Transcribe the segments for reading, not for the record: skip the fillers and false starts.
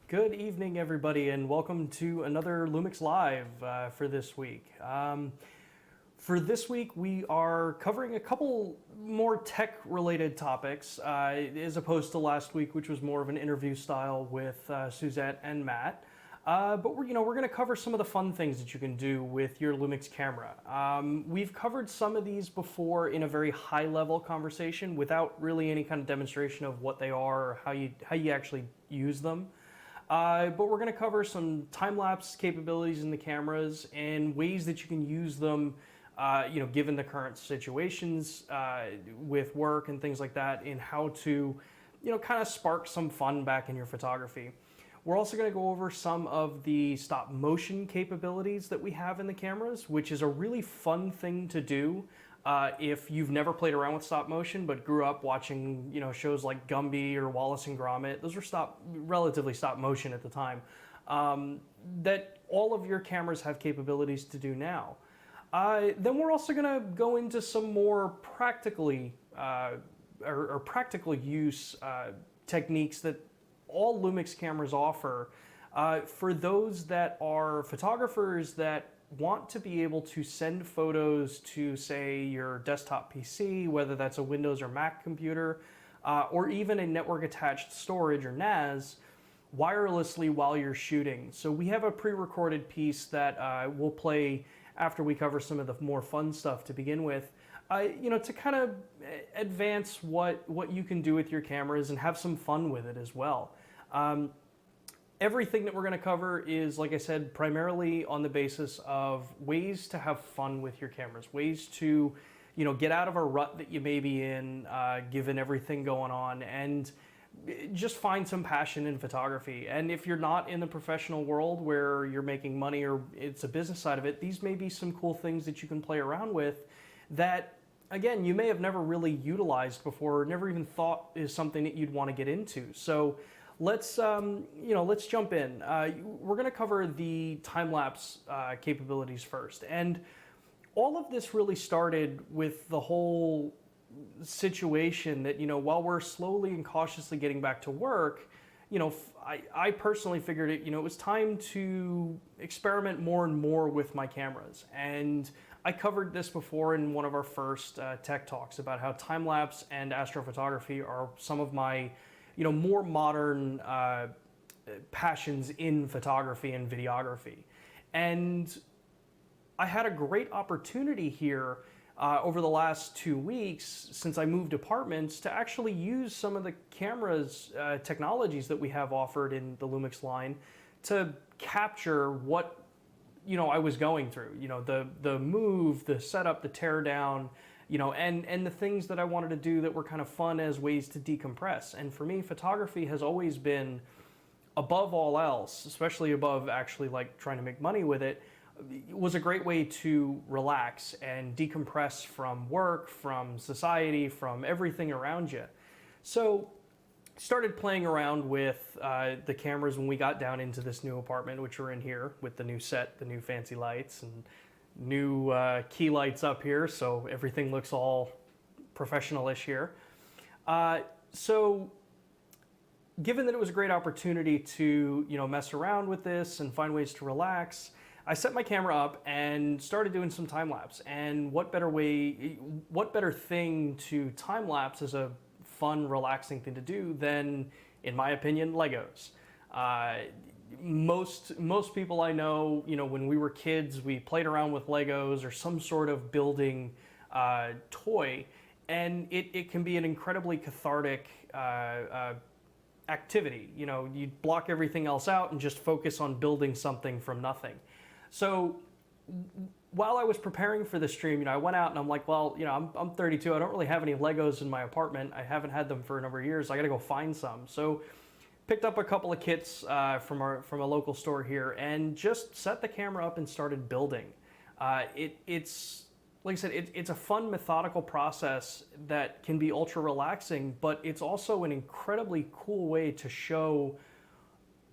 Good evening, everybody, and welcome to another Lumix Live for this week. For this week, we are covering a couple more tech-related topics, as opposed to last week, which was more of an interview style with Suzette and Matt. But we're going to cover some of the fun things that you can do with your Lumix camera. We've covered some of these before in a very high-level conversation without really any kind of demonstration of what they are or how you actually use them. But we're going to cover some time-lapse capabilities in the cameras and ways that you can use them, given the current situations with work and things like that, in how to, kind of spark some fun back in your photography. We're also going to go over some of the stop motion capabilities that we have in the cameras, which is a really fun thing to do if you've never played around with stop motion but grew up watching shows like Gumby or Wallace and Gromit. Those were relatively stop motion at the time. That all of your cameras have capabilities to do now. Then we're also going to go into some more practical use techniques that all Lumix cameras offer for those that are photographers that want to be able to send photos to, say, your desktop PC, whether that's a Windows or Mac computer, or even a network attached storage or NAS, wirelessly while you're shooting. So we have a pre-recorded piece that we'll play after we cover some of the more fun stuff to begin with, to kind of advance what you can do with your cameras and have some fun with it as well. Everything that we're going to cover is, like I said, primarily on the basis of ways to have fun with your cameras, ways to, get out of a rut that you may be in, given everything going on, and just find some passion in photography. And if you're not in the professional world where you're making money or it's a business side of it, these may be some cool things that you can play around with that, again, you may have never really utilized before, or never even thought is something that you'd want to get into. So let's jump in. We're going to cover the time-lapse capabilities first. And all of this really started with the whole situation that, while we're slowly and cautiously getting back to work, I personally figured it was time to experiment more and more with my cameras. And I covered this before in one of our first tech talks about how time-lapse and astrophotography are some of my more modern passions in photography and videography. And I had a great opportunity here over the last 2 weeks since I moved apartments to actually use some of the cameras technologies that we have offered in the Lumix line to capture what I was going through, the move, the setup, the tear down, and the things that I wanted to do that were kind of fun as ways to decompress. And for me, photography has always been, above all else, especially above actually like trying to make money with it, was a great way to relax and decompress from work, from society, from everything around you. So started playing around with the cameras when we got down into this new apartment, which we're in here with the new set, the new fancy lights, and new key lights up here, so everything looks all professional-ish here. So given that it was a great opportunity to mess around with this and find ways to relax, I set my camera up and started doing some time-lapse. And what better thing to time-lapse as a fun, relaxing thing to do than, in my opinion, Legos. Most people I know, when we were kids, we played around with Legos or some sort of building toy, and it can be an incredibly cathartic activity. You block everything else out and just focus on building something from nothing. So while I was preparing for the stream, I went out and I'm like, well, I'm 32. I don't really have any Legos in my apartment. I haven't had them for a number of years. I got to go find some. So picked up a couple of kits from a local store here and just set the camera up and started building. It's like I said, it's a fun, methodical process that can be ultra relaxing, but it's also an incredibly cool way to show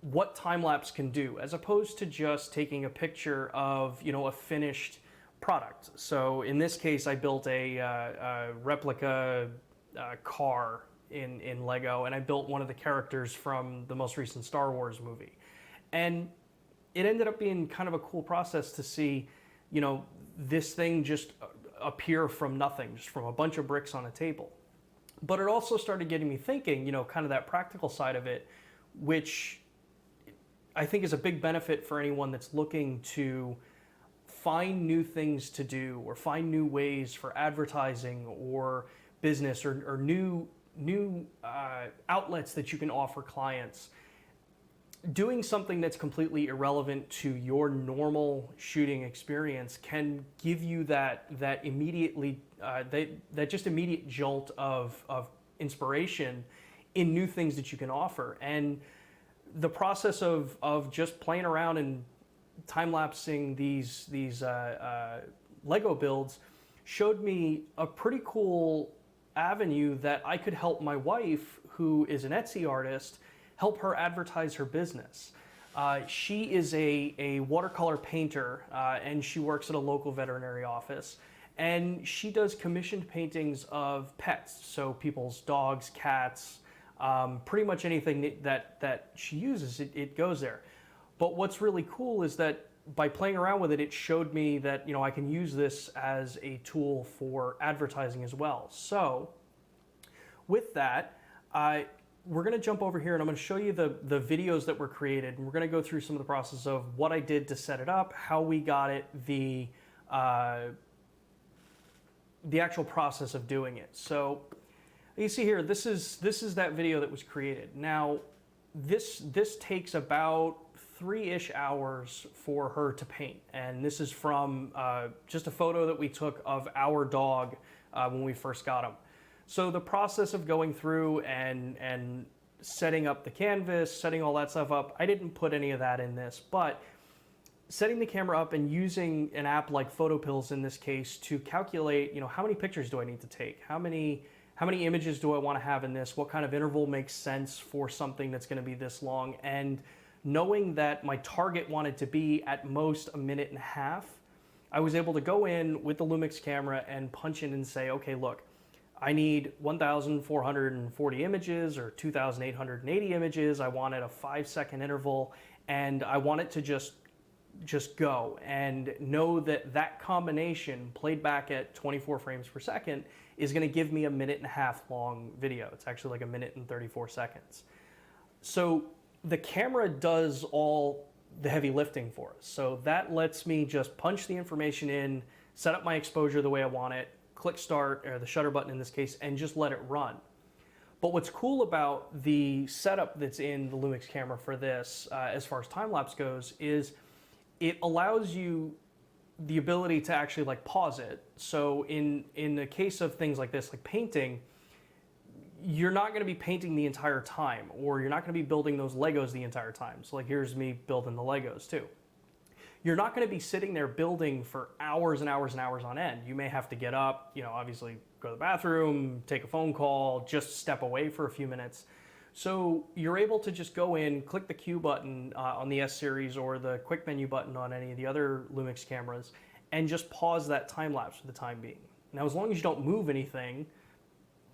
what time-lapse can do, as opposed to just taking a picture of a finished product. So in this case, I built a replica car in Lego, and I built one of the characters from the most recent Star Wars movie. And it ended up being kind of a cool process to see, you know, this thing just appear from nothing, just from a bunch of bricks on a table. But it also started getting me thinking, you know, kind of that practical side of it, which I think is a big benefit for anyone that's looking to find new things to do or find new ways for advertising or business or new outlets that you can offer clients. Doing something that's completely irrelevant to your normal shooting experience can give you that immediately that just immediate jolt of inspiration in new things that you can offer. And the process of just playing around and time-lapsing these Lego builds showed me a pretty cool avenue that I could help my wife, who is an Etsy artist, help her advertise her business. She is a watercolor painter, and she works at a local veterinary office. And she does commissioned paintings of pets, so people's dogs, cats, pretty much anything that she uses, it goes there. But what's really cool is that by playing around with it, it showed me that, you know, I can use this as a tool for advertising as well. So with that, we're going to jump over here and I'm going to show you the videos that were created. And we're going to go through some of the process of what I did to set it up, how we got it, the actual process of doing it. So you see here, this is that video that was created. Now, this takes about 3-ish hours for her to paint. And this is from just a photo that we took of our dog when we first got him. So the process of going through and setting up the canvas, setting all that stuff up, I didn't put any of that in this, but setting the camera up and using an app like PhotoPills in this case to calculate, you know, how many pictures do I need to take? How many images do I want to have in this? What kind of interval makes sense for something that's going to be this long? And knowing that my target wanted to be at most 1.5 minutes, I was able to go in with the Lumix camera and punch in and say, okay, look, I need 1,440 images or 2,880 images. I want it a 5-second interval, and I want it to just go, and know that that combination played back at 24 frames per second is going to give me a 1.5 minute long video. It's actually like 1 minute and 34 seconds. So the camera does all the heavy lifting for us. So that lets me just punch the information in, set up my exposure the way I want it, click start, or the shutter button in this case, and just let it run. But what's cool about the setup that's in the Lumix camera for this, as far as time-lapse goes, is it allows you the ability to actually like pause it. So in the case of things like this, like painting, you're not going to be painting the entire time, or you're not going to be building those Legos the entire time. So like here's me building the Legos too. You're not going to be sitting there building for hours and hours and hours on end. You may have to get up, you know, obviously go to the bathroom, take a phone call, just step away for a few minutes. So you're able to just go in, click the Q button on the S series or the quick menu button on any of the other Lumix cameras and just pause that time lapse for the time being. Now, as long as you don't move anything,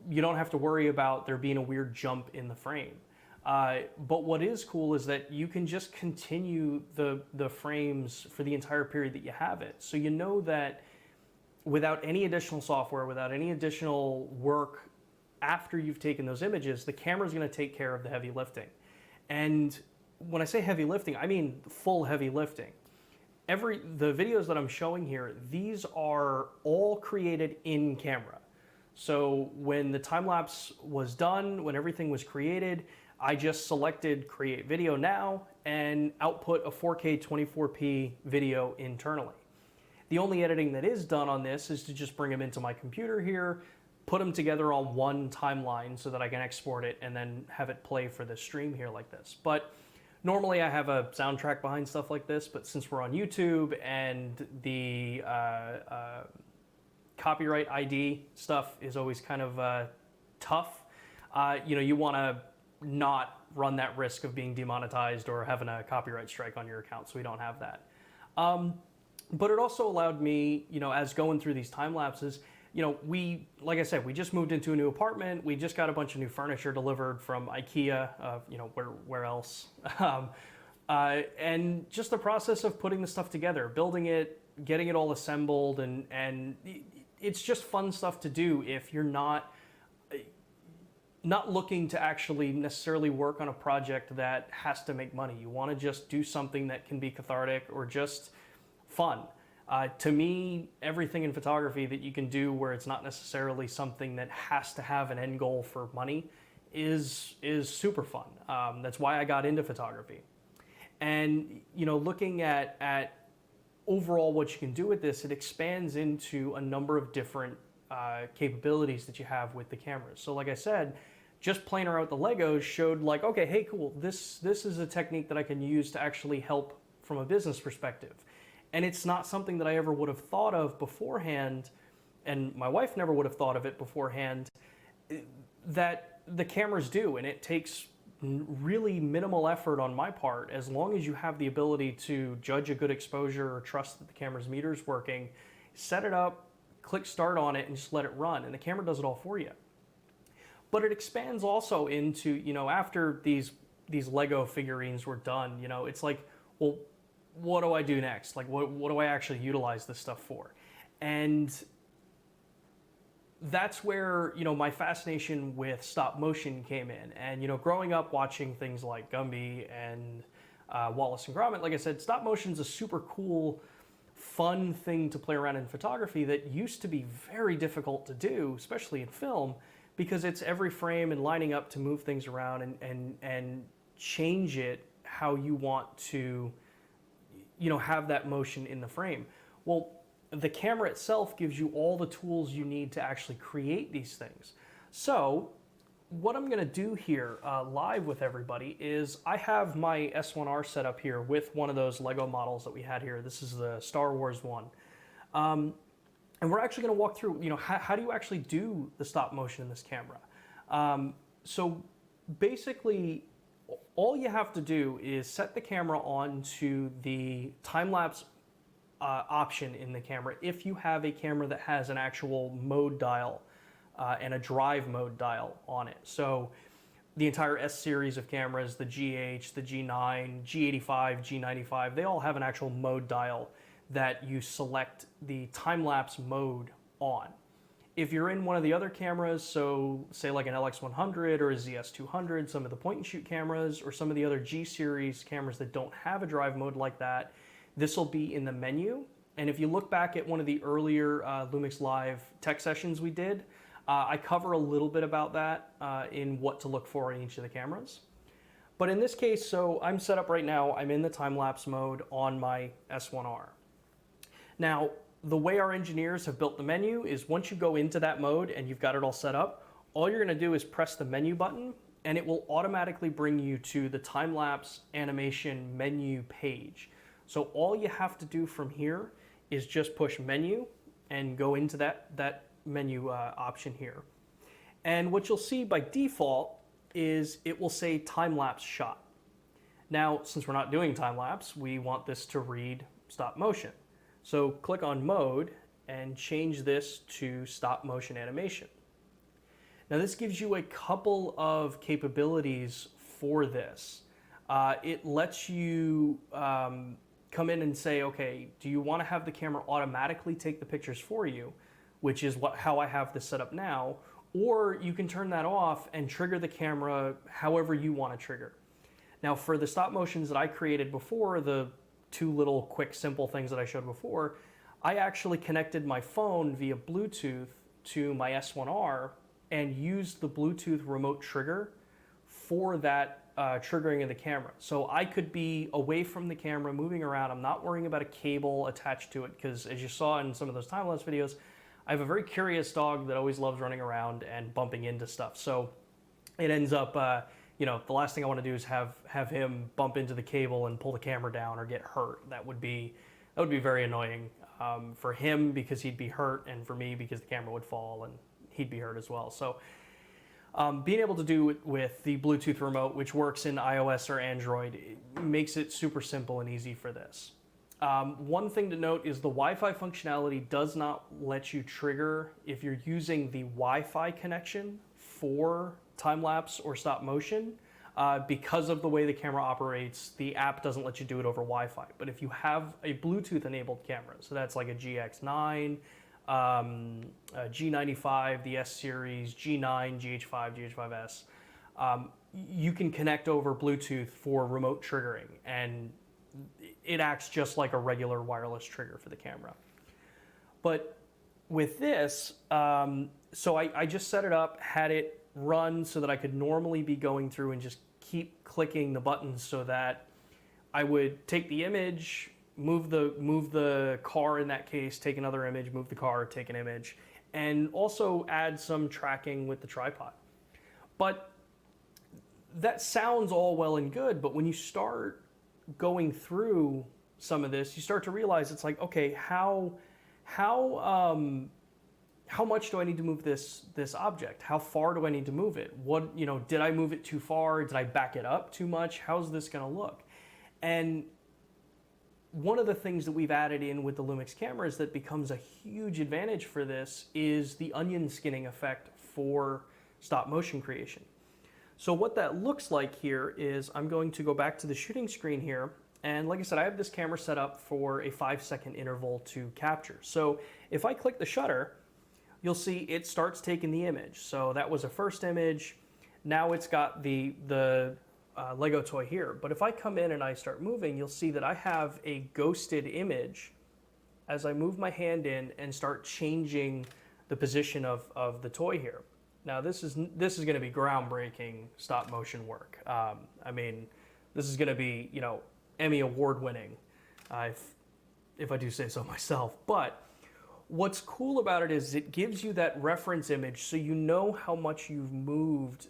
you don't have to worry about there being a weird jump in the frame. But what is cool is that you can just continue the frames for the entire period that you have it. So you know that without any additional software, without any additional work after you've taken those images, the camera's going to take care of the heavy lifting. And when I say heavy lifting, I mean full heavy lifting. The videos that I'm showing here, these are all created in camera. So when the time lapse was done, when everything was created, I just selected create video now and output a 4K 24p video internally. The only editing that is done on this is to just bring them into my computer here, put them together on one timeline so that I can export it and then have it play for the stream here like this. But normally I have a soundtrack behind stuff like this, but since we're on YouTube and the copyright ID stuff is always kind of tough, you know, you want to not run that risk of being demonetized or having a copyright strike on your account, so we don't have that. But it also allowed me, you know, as going through these time lapses, like I said, we just moved into a new apartment. We just got a bunch of new furniture delivered from IKEA, where else? And just the process of putting the stuff together, building it, getting it all assembled, and it's just fun stuff to do if you're not looking to actually necessarily work on a project that has to make money. You want to just do something that can be cathartic or just fun. To me, everything in photography that you can do where it's not necessarily something that has to have an end goal for money is super fun. That's why I got into photography. And looking at overall what you can do with this, it expands into a number of different capabilities that you have with the cameras. So like I said, just playing around with the Legos showed like, okay, hey, cool, this is a technique that I can use to actually help from a business perspective. And it's not something that I ever would have thought of beforehand, and my wife never would have thought of it beforehand, that the cameras do. And it takes really minimal effort on my part, as long as you have the ability to judge a good exposure or trust that the camera's meter's working, set it up, click start on it, and just let it run, and the camera does it all for you. But it expands also into, after these Lego figurines were done, it's like, well, what do I do next? Like, what do I actually utilize this stuff for? And that's where, my fascination with stop motion came in. And, growing up watching things like Gumby and Wallace and Gromit, like I said, stop motion's a super cool, fun thing to play around in photography that used to be very difficult to do, especially in film, because it's every frame and lining up to move things around and change it how you want to, have that motion in the frame. Well, the camera itself gives you all the tools you need to actually create these things. So what I'm gonna do here live with everybody is I have my S1R set up here with one of those Lego models that we had here. This is the Star Wars one. And we're actually gonna walk through, how do you actually do the stop motion in this camera? So basically, all you have to do is set the camera onto the time-lapse option in the camera if you have a camera that has an actual mode dial and a drive mode dial on it. So the entire S series of cameras, the GH, the G9, G85, G95, they all have an actual mode dial that you select the time-lapse mode on. If you're in one of the other cameras, so say like an LX100 or a ZS200, some of the point and shoot cameras, or some of the other G series cameras that don't have a drive mode like that, this will be in the menu. And if you look back at one of the earlier Lumix Live tech sessions we did, I cover a little bit about that in what to look for in each of the cameras. But in this case, so I'm set up right now, I'm in the time-lapse mode on my S1R. Now, the way our engineers have built the menu is once you go into that mode and you've got it all set up, all you're gonna do is press the menu button and it will automatically bring you to the time-lapse animation menu page. So all you have to do from here is just push menu and go into that menu option here. And what you'll see by default is it will say time-lapse shot. Now, since we're not doing time-lapse, we want this to read stop motion. So click on mode and change this to stop motion animation. Now this gives you a couple of capabilities for this. It lets you come in and say, okay, do you want to have the camera automatically take the pictures for you, which is how I have this set up now, or you can turn that off and trigger the camera however you want to trigger. Now for the stop motions that I created before, the two little quick simple things that I showed before, I actually connected my phone via Bluetooth to my S1R and used the Bluetooth remote trigger for that triggering of the camera. So I could be away from the camera, moving around. I'm not worrying about a cable attached to it because, as you saw in some of those time-lapse videos, I have a very curious dog that always loves running around and bumping into stuff. So it ends up the last thing I want to do is have him bump into the cable and pull the camera down or get hurt. That would be very annoying for him because he'd be hurt, and for me because the camera would fall and he'd be hurt as well. So being able to do it with the Bluetooth remote, which works in iOS or Android, it makes it super simple and easy for this. One thing to note is the Wi-Fi functionality does not let you trigger if you're using the Wi-Fi connection for time-lapse or stop motion. Because of the way the camera operates, the app doesn't let you do it over Wi-Fi. But if you have a Bluetooth-enabled camera, so that's like a GX9, a G95, the S-Series, G9, GH5, GH5S, you can connect over Bluetooth for remote triggering, and it acts just like a regular wireless trigger for the camera. But with this, so I just set it up, had it run so that I could normally be going through and just keep clicking the buttons so that I would take the image, move the car in that case, take another image, move the car, take an image, and also add some tracking with the tripod. But that sounds all well and good, but when you start going through some of this, you start to realize it's like, okay, how much do I need to move this object? How far do I need to move it? What, you know, did I move it too far? Did I back it up too much? How's this going to look? And one of the things that we've added in with the Lumix cameras that becomes a huge advantage for this is the onion skinning effect for stop motion creation. So what that looks like here is I'm going to go back to the shooting screen here. And like I said, I have this camera set up for a 5-second interval to capture. So if I click the shutter, you'll see it starts taking the image. So that was a first image. Now it's got the Lego toy here. But if I come in and I start moving, you'll see that I have a ghosted image as I move my hand in and start changing the position of the toy here. Now this is going to be groundbreaking stop motion work. I mean, this is going to be, you know, Emmy award winning, if I do say so myself. But what's cool about it is it gives you that reference image, so you know how much you've moved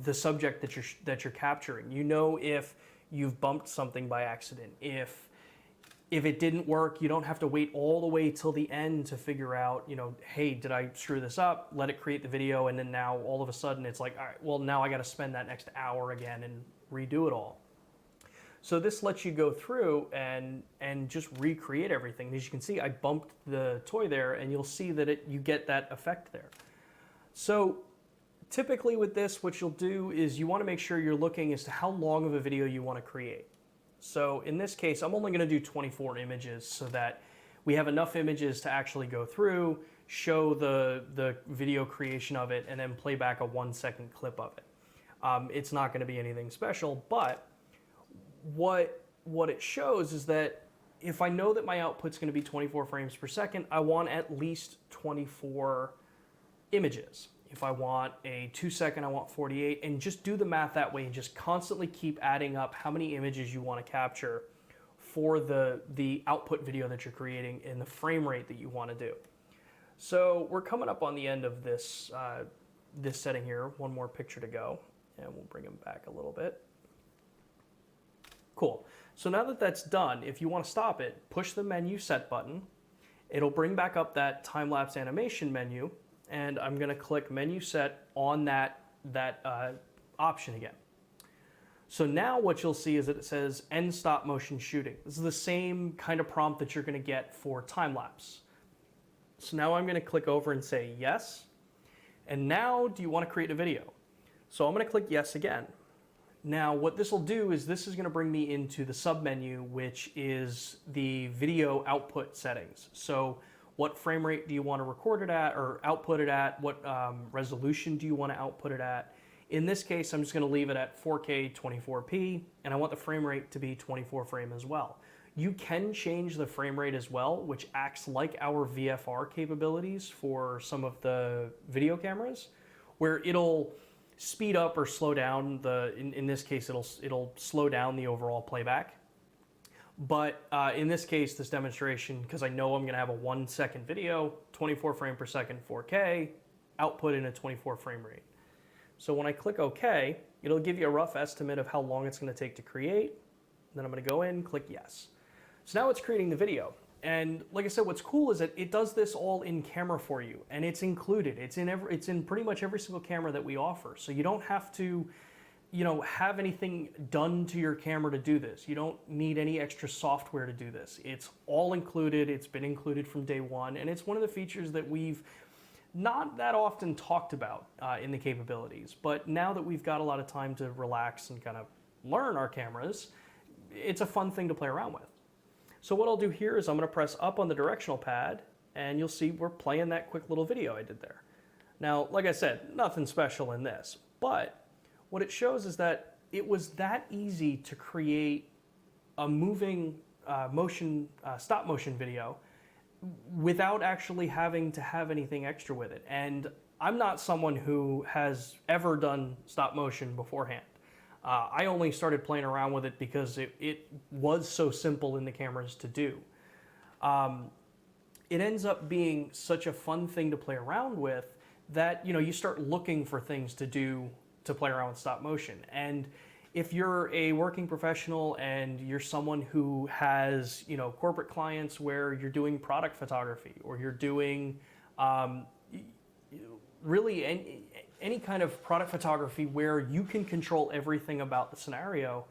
the subject that you're capturing. You know if you've bumped something by accident. If it didn't work, you don't have to wait all the way till the end to figure out, you know, hey, did I screw this up? Let it create the video, and then now all of a sudden it's like, all right, well, now I got to spend that next hour again and redo it all. So this lets you go through and just recreate everything. As you can see, I bumped the toy there, and you'll see that you get that effect there. So typically with this, what you'll do is you want to make sure you're looking as to how long of a video you want to create. So in this case, I'm only going to do 24 images so that we have enough images to actually go through, show the video creation of it, and then play back a 1-second clip of it. It's not going to be anything special, but what it shows is that if I know that my output's going to be 24 frames per second, I want at least 24 images. If I want a 2-second, I want 48, and just do the math that way and just constantly keep adding up how many images you want to capture for the output video that you're creating and the frame rate that you want to do. So we're coming up on the end of this, this setting here. One more picture to go, and we'll bring them back a little bit. Cool. So now that that's done, if you want to stop it, push the menu set button. It'll bring back up that time-lapse animation menu, and I'm going to click menu set on that option again. So now what you'll see is that it says end stop motion shooting. This is the same kind of prompt that you're going to get for time-lapse. So now I'm going to click over and say yes. And now do you want to create a video? So I'm going to click yes again. Now what this will do is this is going to bring me into the sub-menu, which is the video output settings. So what frame rate do you want to record it at or output it at? What resolution do you want to output it at? In this case, I'm just going to leave it at 4K 24p, and I want the frame rate to be 24 frame as well. You can change the frame rate as well, which acts like our VFR capabilities for some of the video cameras, where it'll speed up or slow down in this case, it'll slow down the overall playback. But in this case, this demonstration, because I know I'm going to have a 1-second video, 24 frame per second, 4K, output in a 24 frame rate. So when I click OK, it'll give you a rough estimate of how long it's going to take to create. Then I'm going to go in, click yes. So now it's creating the video. And like I said, what's cool is that it does this all in camera for you, and it's included. It's in pretty much every single camera that we offer. So you don't have to have anything done to your camera to do this. You don't need any extra software to do this. It's all included. It's been included from day one, and it's one of the features that we've not that often talked about in the capabilities. But now that we've got a lot of time to relax and kind of learn our cameras, it's a fun thing to play around with. So what I'll do here is I'm going to press up on the directional pad, and you'll see we're playing that quick little video I did there. Now, like I said, nothing special in this, but what it shows is that it was that easy to create a moving stop motion video without actually having to have anything extra with it. And I'm not someone who has ever done stop motion beforehand. I only started playing around with it because it was so simple in the cameras to do. It ends up being such a fun thing to play around with that you start looking for things to do to play around with stop motion. And if you're a working professional and you're someone who has corporate clients where you're doing product photography, or you're doing really any kind of product photography where you can control everything about the scenario,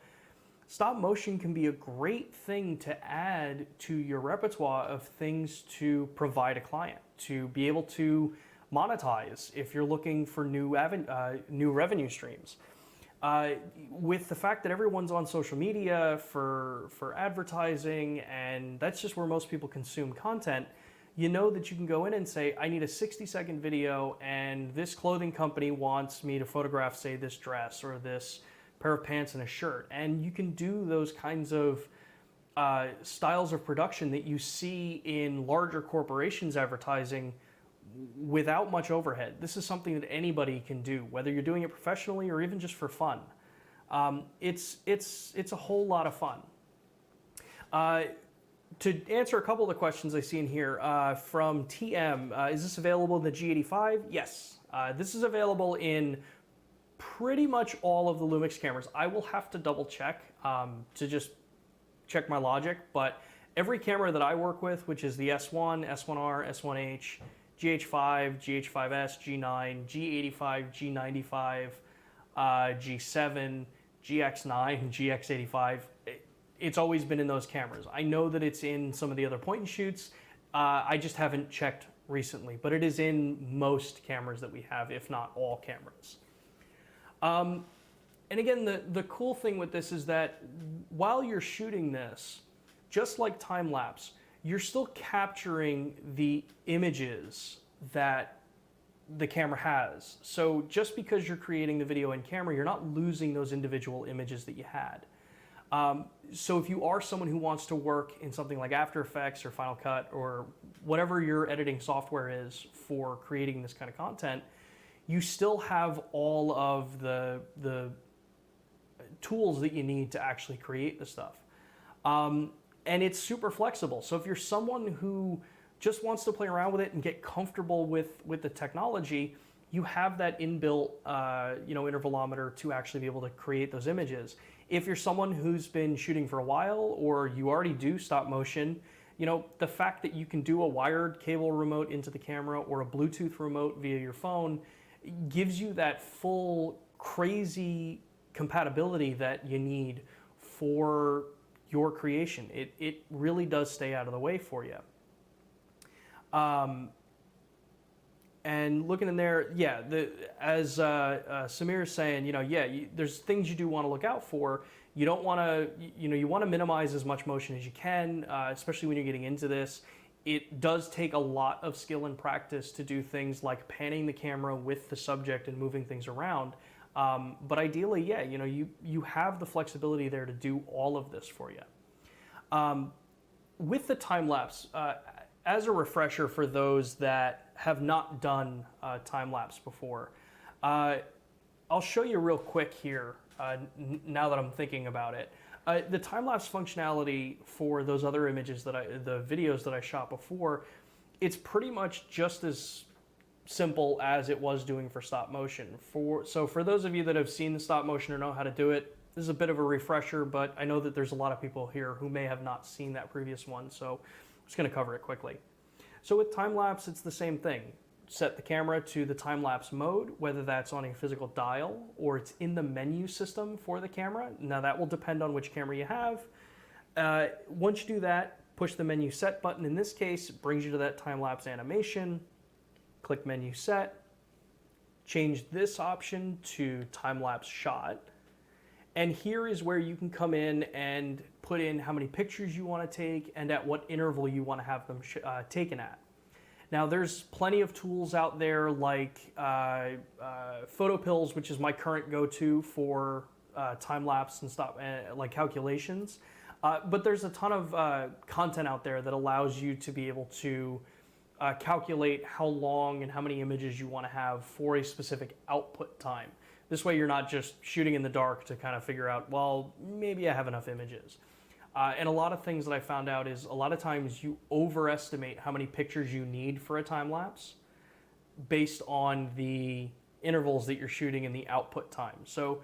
stop motion can be a great thing to add to your repertoire of things to provide a client, to be able to monetize if you're looking for new revenue streams. With the fact that everyone's on social media for advertising, and that's just where most people consume content, that you can go in and say, I need a 60-second video, and this clothing company wants me to photograph, say, this dress or this pair of pants and a shirt. And you can do those kinds of styles of production that you see in larger corporations advertising without much overhead. This is something that anybody can do, whether you're doing it professionally or even just for fun. It's a whole lot of fun. To answer a couple of the questions I see in here from TM, is this available in the G85? Yes, this is available in pretty much all of the Lumix cameras. I will have to double check to just check my logic, but every camera that I work with, which is the S1, S1R, S1H, GH5, GH5S, G9, G85, G95, G7, GX9, GX85. It's always been in those cameras. I know that it's in some of the other point and shoots. I just haven't checked recently, but it is in most cameras that we have, if not all cameras. And again, the cool thing with this is that while you're shooting this, just like time-lapse, you're still capturing the images that the camera has. So just because you're creating the video in camera, you're not losing those individual images that you had. So if you are someone who wants to work in something like After Effects or Final Cut or whatever your editing software is for creating this kind of content, you still have all of the tools that you need to actually create the stuff. And it's super flexible. So if you're someone who just wants to play around with it and get comfortable with the technology, you have that inbuilt intervalometer to actually be able to create those images. If you're someone who's been shooting for a while, or you already do stop motion, the fact that you can do a wired cable remote into the camera or a Bluetooth remote via your phone gives you that full crazy compatibility that you need for your creation. It really does stay out of the way for you. And looking in there, yeah, as Samir is saying, there's things you do want to look out for. You don't want to, you want to minimize as much motion as you can, especially when you're getting into this. It does take a lot of skill and practice to do things like panning the camera with the subject and moving things around. But ideally, yeah, you have the flexibility there to do all of this for you. With the time-lapse, as a refresher for those that have not done time-lapse before, I'll show you real quick here, now that I'm thinking about it. The time-lapse functionality for those other images the videos that I shot before, it's pretty much just as simple as it was doing for stop motion. So for those of you that have seen the stop motion or know how to do it, this is a bit of a refresher, but I know that there's a lot of people here who may have not seen that previous one, so I'm just going to cover it quickly. So with time-lapse, it's the same thing. set the camera to the time-lapse mode, whether that's on a physical dial or it's in the menu system for the camera. Now that will depend on which camera you have. Once you do that, push the menu set button. In this case, it brings you to that time-lapse animation. Click menu set. Change this option to time-lapse shot. And here is where you can come in and put in how many pictures you want to take and at what interval you want to have them taken at. Now there's plenty of tools out there like PhotoPills, which is my current go-to for time-lapse and stuff, like calculations. But there's a ton of content out there that allows you to be able to calculate how long and how many images you want to have for a specific output time. This way you're not just shooting in the dark to kind of figure out, well, maybe I have enough images. And a lot of things that I found out is a lot of times you overestimate how many pictures you need for a time lapse based on the intervals that you're shooting and the output time. So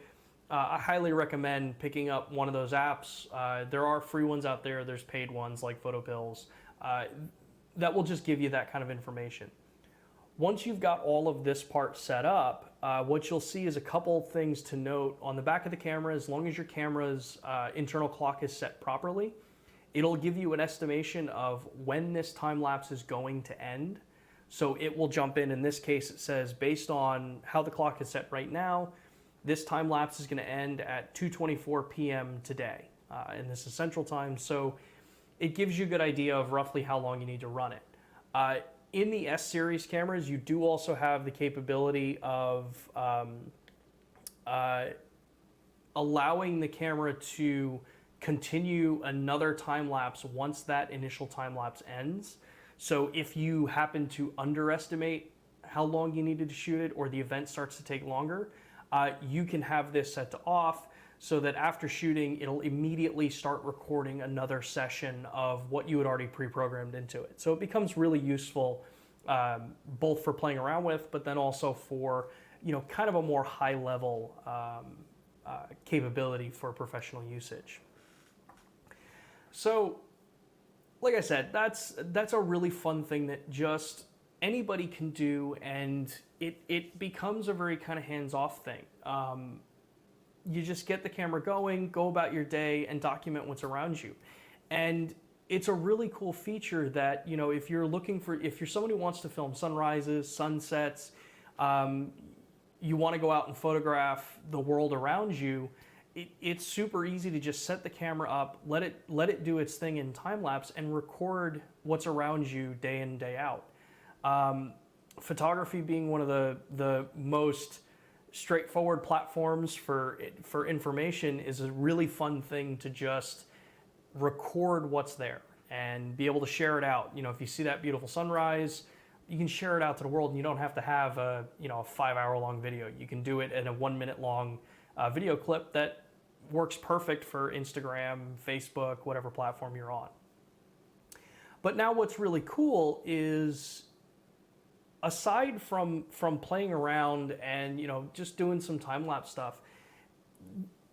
I highly recommend picking up one of those apps. There are free ones out there. There's paid ones like PhotoPills that will just give you that kind of information. Once you've got all of this part set up, what you'll see is a couple things to note. On the back of the camera, as long as your camera's internal clock is set properly, it'll give you an estimation of when this time lapse is going to end. So it will jump in this case it says, based on how the clock is set right now, this time lapse is going to end at 2:24 p.m. today, and this is Central Time. So it gives you a good idea of roughly how long you need to run it. In the S-series cameras, you do also have the capability of allowing the camera to continue another time lapse once that initial time lapse ends. So if you happen to underestimate how long you needed to shoot it or the event starts to take longer, you can have this set to off so that after shooting, it'll immediately start recording another session of what you had already pre-programmed into it. So it becomes really useful both for playing around with, but then also for, you know, kind of a more high-level capability for professional usage. So, like I said, that's a really fun thing that just anybody can do, and it becomes a very kind of hands-off thing. You just get the camera going, go about your day, and document what's around you. And it's a really cool feature that, you know, if you're someone who wants to film sunrises, sunsets, you want to go out and photograph the world around you, it's super easy to just set the camera up, let it do its thing in time lapse, and record what's around you day in, day out. Photography being one of the most straightforward platforms for information is a really fun thing to just record what's there and be able to share it out. You know, if you see that beautiful sunrise, you can share it out to the world, and you don't have to have a 5-hour-long video. You can do it in a 1-minute-long video clip that works perfect for Instagram, Facebook, whatever platform you're on. But now what's really cool is, aside from playing around and, you know, just doing some time-lapse stuff,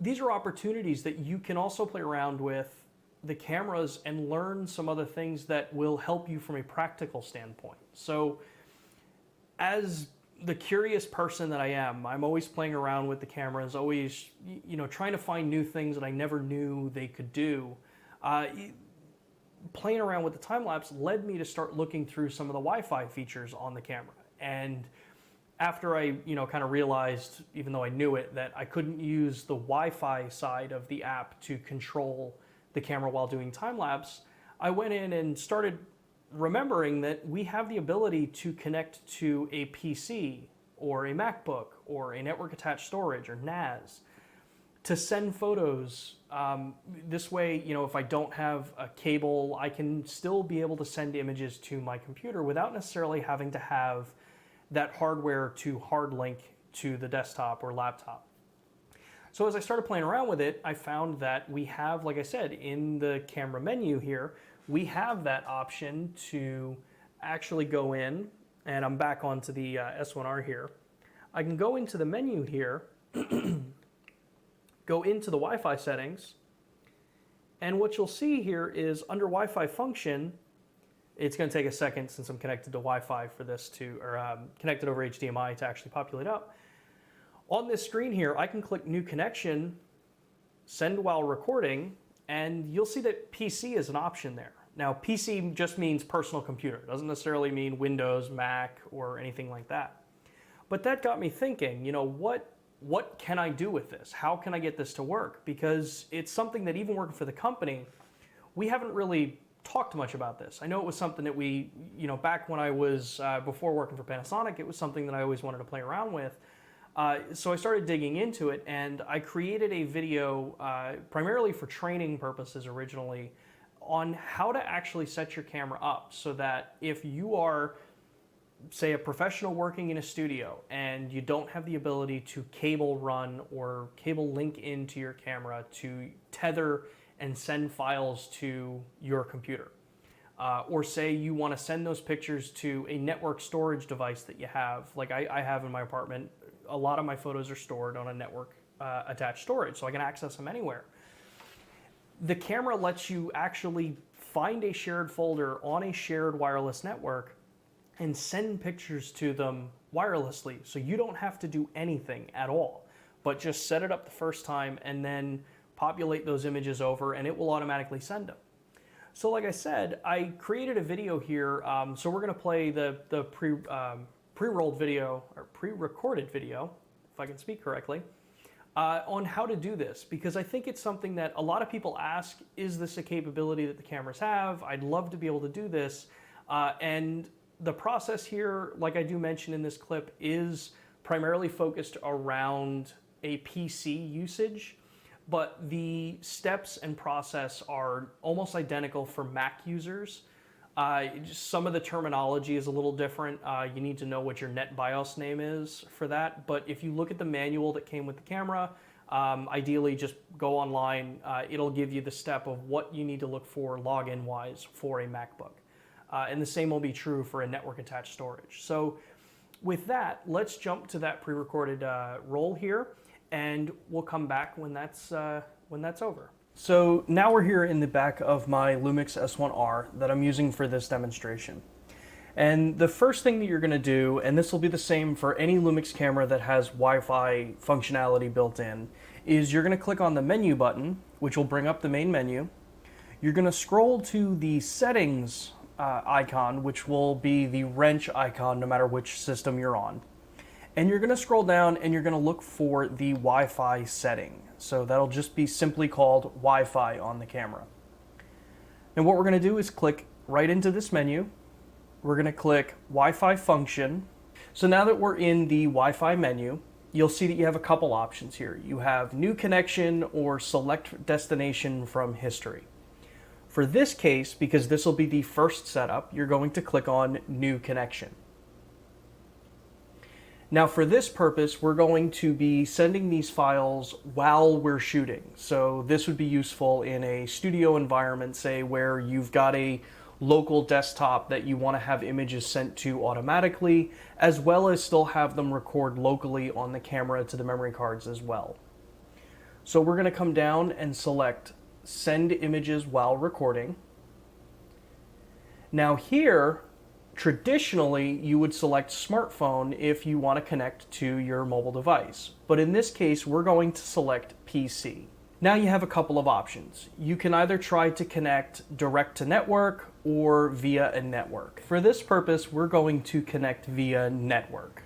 these are opportunities that you can also play around with the cameras and learn some other things that will help you from a practical standpoint. So as the curious person that I am, I'm always playing around with the cameras, always, you know, trying to find new things that I never knew they could do. Playing around with the time-lapse led me to start looking through some of the Wi-Fi features on the camera. And after I, you know, kind of realized, even though I knew it, that I couldn't use the Wi-Fi side of the app to control the camera while doing time-lapse, I went in and started remembering that we have the ability to connect to a PC or a MacBook or a network attached storage or NAS to send photos. This way, you know, if I don't have a cable, I can still be able to send images to my computer without necessarily having to have that hardware to hard link to the desktop or laptop. So as I started playing around with it, I found that we have, like I said, in the camera menu here, we have that option to actually go in, and I'm back onto the S1R here. I can go into the menu here, go into the Wi-Fi settings, and what you'll see here is under Wi-Fi function, It's going to take a second since I'm connected to Wi-Fi for this to, or connected over HDMI to actually populate up. On this screen here, I can click New Connection, Send While Recording, and you'll see that PC is an option there. Now, PC just means personal computer. It doesn't necessarily mean Windows, Mac, or anything like that. But that got me thinking, you know, what can I do with this? How can I get this to work? Because it's something that even working for the company, we haven't really talked much about this. I know it was something that we, you know, back when I was, before working for Panasonic, it was something that I always wanted to play around with. So I started digging into it, and I created a video primarily for training purposes originally on how to actually set your camera up so that if you are, say, a professional working in a studio and you don't have the ability to cable run or cable link into your camera to tether and send files to your computer, or say you want to send those pictures to a network storage device that you have, like I have in my apartment. A lot of my photos are stored on a network attached storage, so I can access them anywhere. The camera lets you actually find a shared folder on a shared wireless network and send pictures to them wirelessly, so you don't have to do anything at all, but just set it up the first time and then populate those images over, and it will automatically send them. So like I said, I created a video here, so we're going to play the pre-rolled video, or pre-recorded video, if I can speak correctly, on how to do this, because I think it's something that a lot of people ask, is this a capability that the cameras have? I'd love to be able to do this. And the process here, like I do mention in this clip, is primarily focused around a PC usage, but the steps and process are almost identical for Mac users. Just some of the terminology is a little different. You need to know what your net BIOS name is for that. But if you look at the manual that came with the camera, ideally just go online. It'll give you the step of what you need to look for login-wise for a MacBook. And the same will be true for a network attached storage. So with that, let's jump to that pre-recorded roll here, and we'll come back when that's over. So now we're here in the back of my Lumix S1R that I'm using for this demonstration. And the first thing that you're going to do, and this will be the same for any Lumix camera that has Wi-Fi functionality built in, is you're going to click on the menu button, which will bring up the main menu. You're going to scroll to the settings icon, which will be the wrench icon no matter which system you're on. And you're going to scroll down and you're going to look for the Wi-Fi setting. So that'll just be simply called Wi-Fi on the camera. And what we're going to do is click right into this menu. We're going to click Wi-Fi function. So now that we're in the Wi-Fi menu, you'll see that you have a couple options here. You have new connection or select destination from history. For this case, because this will be the first setup, you're going to click on new connection. Now for this purpose, we're going to be sending these files while we're shooting. So this would be useful in a studio environment, say, where you've got a local desktop that you want to have images sent to automatically, as well as still have them record locally on the camera to the memory cards as well. So we're going to come down and select Send Images While Recording. Now here, traditionally, you would select smartphone if you want to connect to your mobile device. But in this case, we're going to select PC. Now you have a couple of options. You can either try to connect direct to network or via a network. For this purpose, we're going to connect via network.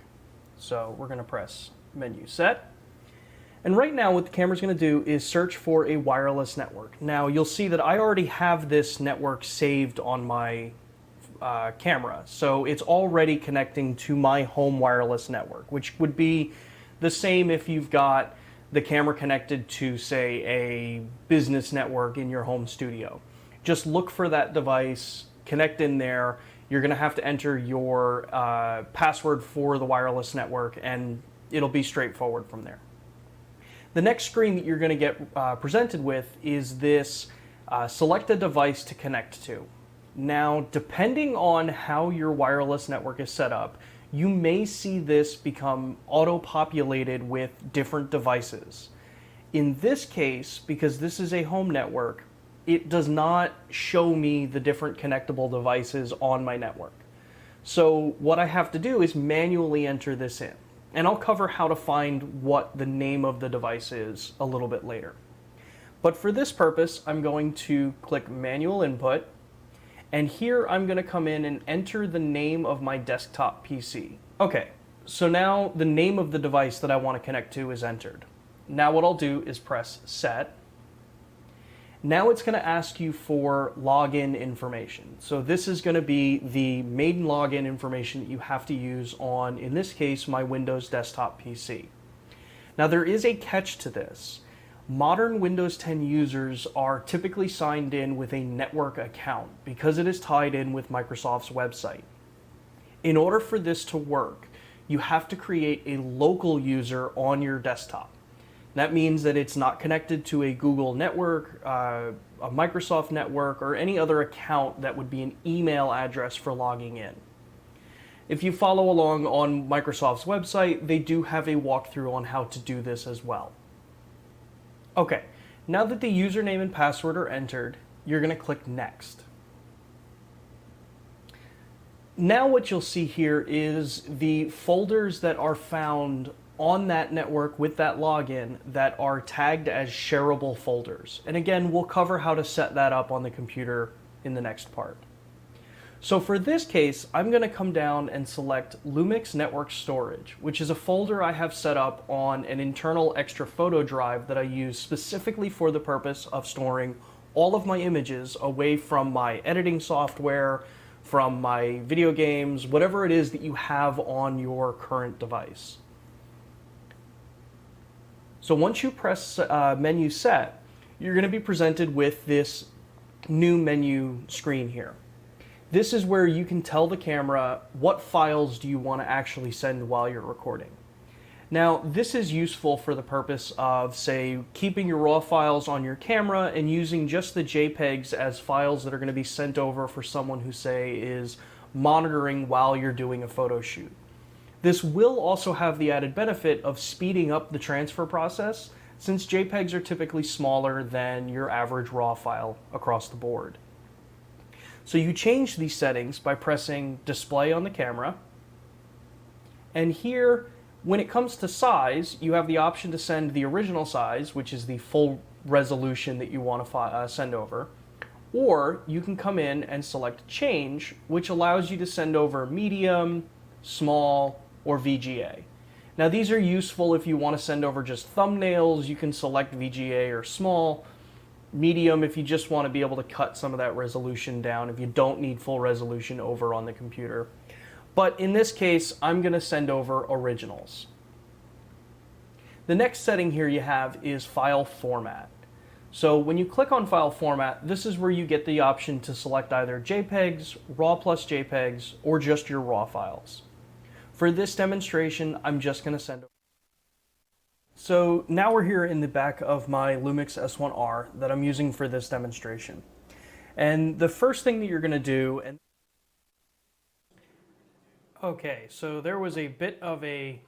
So we're going to press menu set. And right now what the camera's going to do is search for a wireless network. Now you'll see that I already have this network saved on my camera. So it's already connecting to my home wireless network, which would be the same if you've got the camera connected to, say, a business network in your home studio. Just look for that device, connect in there. You're going to have to enter your password for the wireless network, and it'll be straightforward from there. The next screen that you're going to get presented with is this select a device to connect to. Now, depending on how your wireless network is set up, you may see this become auto-populated with different devices. In this case, because this is a home network, it does not show me the different connectable devices on my network. So what I have to do is manually enter this in. And I'll cover how to find what the name of the device is a little bit later. But for this purpose, I'm going to click Manual Input, and here I'm going to come in and enter the name of my desktop PC. Okay, so now the name of the device that I want to connect to is entered. Now what I'll do is press Set. Now it's going to ask you for login information. So this is going to be the main login information that you have to use on, in this case, my Windows desktop PC. Now there is a catch to this. Modern Windows 10 users are typically signed in with a network account because it is tied in with Microsoft's website. In order for this to work, you have to create a local user on your desktop. That means that it's not connected to a Google network, a Microsoft network, or any other account that would be an email address for logging in. If you follow along on Microsoft's website, they do have a walkthrough on how to do this as well. Okay, now that the username and password are entered, you're going to click Next. Now what you'll see here is the folders that are found on that network with that login that are tagged as shareable folders. And again, we'll cover how to set that up on the computer in the next part. So for this case, I'm going to come down and select Lumix Network Storage, which is a folder I have set up on an internal extra photo drive that I use specifically for the purpose of storing all of my images away from my editing software, from my video games, whatever it is that you have on your current device. So once you press menu set, you're going to be presented with this new menu screen here. This is where you can tell the camera what files do you want to actually send while you're recording. Now, this is useful for the purpose of, say, keeping your RAW files on your camera and using just the JPEGs as files that are going to be sent over for someone who, say, is monitoring while you're doing a photo shoot. This will also have the added benefit of speeding up the transfer process, since JPEGs are typically smaller than your average RAW file across the board. So you change these settings by pressing Display on the camera, and here, when it comes to size, you have the option to send the original size, which is the full resolution that you want to send over, or you can come in and select Change, which allows you to send over medium, small, or VGA. Now these are useful if you want to send over just thumbnails. You can select VGA or small. Medium if you just want to be able to cut some of that resolution down if you don't need full resolution over on the computer. But in this case, I'm going to send over originals. The next setting here you have is file format. So when you click on file format, this is where you get the option to select either JPEGs, RAW plus JPEGs, or just your RAW files. For this demonstration, I'm just going to send over. So now we're here in the back of my Lumix S1R that I'm using for this demonstration. And the first thing that you're going to do, okay, so there was a bit of a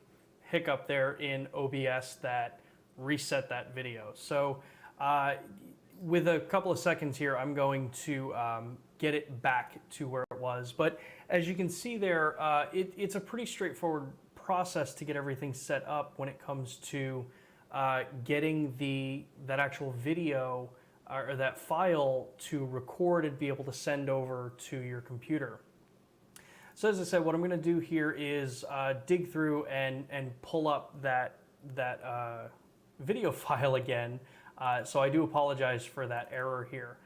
hiccup there in OBS that reset that video. So with a couple of seconds here, I'm going to get it back to where it was. But as you can see there, it's a pretty straightforward process to get everything set up when it comes to getting that actual video or that file to record and be able to send over to your computer. So as I said, what I'm going to do here is dig through and pull up that video file again. So I do apologize for that error here.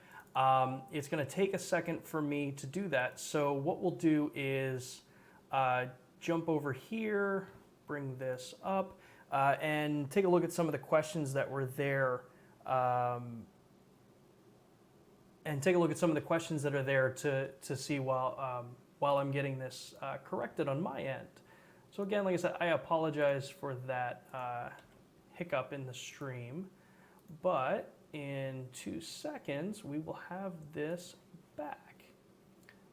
It's going to take a second for me to do that. So what we'll do is jump over here, bring this up, and take a look at some of the questions that were there. To see while I'm getting this corrected on my end. So again, like I said, I apologize for that hiccup in the stream, but in 2 seconds, we will have this back.